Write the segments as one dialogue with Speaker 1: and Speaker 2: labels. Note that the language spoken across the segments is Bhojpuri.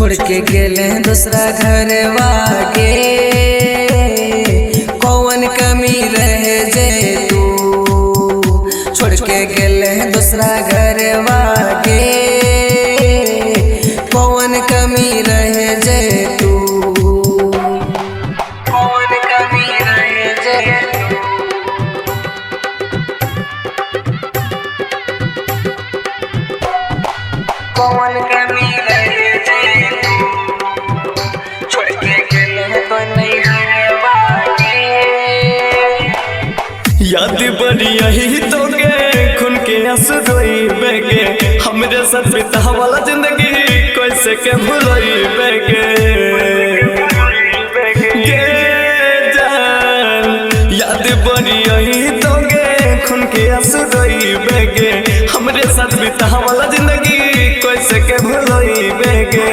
Speaker 1: छोड़ के गेले दूसरा घर वागे। कौन कमी रहे जे तू छोड़ के गेले दूसरा घर वागे। कौन कमी रहे जे तू, कौन कमी रहे जे तू। कौन कमी रहे जे तू छोड़ के गेले तो नहीं हरवागे।
Speaker 2: याद बड़ी यही तो गे खून के आंसू रोई बेगे। हमरे साथ बिता वाला जिंदगी कैसे के भुलाई बेगे। याद बड़ी यही तो गे खून के आंसू रोई बेगे। हमरे साथ बिता वाला जिंदगी कैसे के भुलाई बेगे।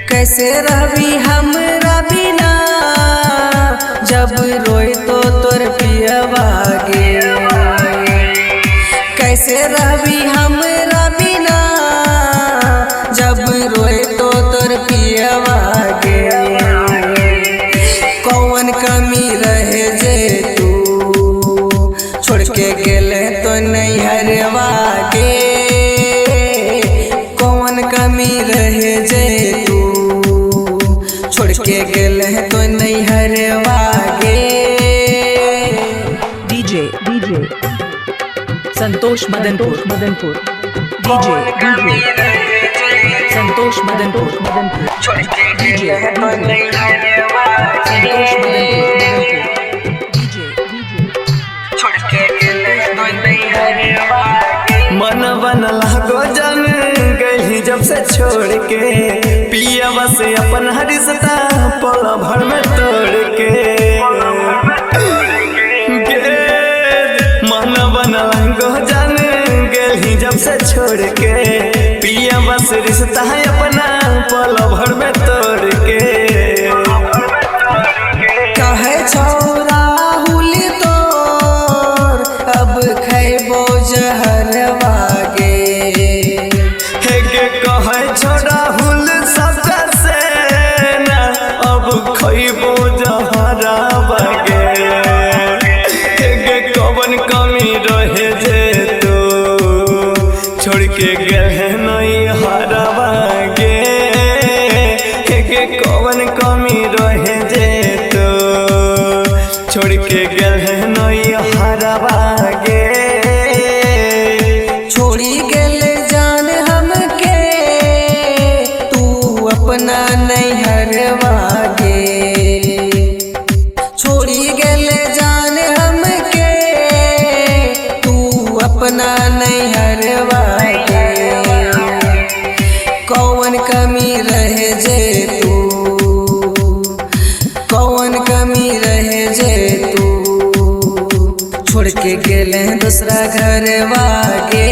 Speaker 1: कैसे रही हमरा बिना जब रोई तो तोर पियवागे। कैसे रही हमरा बिना जब रोई तो तोर पियवागे। कौन कमी रहे जे तू छोड़ के गेले तो नहीं हरवागे। कौन कमी रहे जे तू छोड़ के गेले तो नहीं हरवागे।
Speaker 3: डीजे संतोष मदनपुर डीजे संतोष मदनपुर
Speaker 1: छोड़ के गेले तो नहीं हरवागे। छोड़ के गेले तो नहीं हरवागे।
Speaker 2: मन बनला गो जान गई जब से छोड़ के। पिया से अपन रिश्ता पल भर में तोड़ के। मन बनला गो जान गई जब से छोड़ के। पिया से रिश्ता है अपना पल भर में तोड़ के।
Speaker 1: कहे छौरा हुली तोर अब खैबो जहरवागे।
Speaker 2: कहे छोड़ा हुल सबका से ना अब खइबो जहरा बगे। कौन कमी रहे जे तू छोड़ के गए नहीं हरवागे। कौन कमी रहे जे तू छोड़ के गए नहीं हरवागे।
Speaker 1: छोड़ी गेले जान हमके तू अपना नहीं हरवागे। छोड़ी गेले जान हमके तू अपना नहीं हरवागे। कौन कमी रहे जे तू, कौन कमी रहे जे तू छोड़ के गेले दूसरा घर वागे।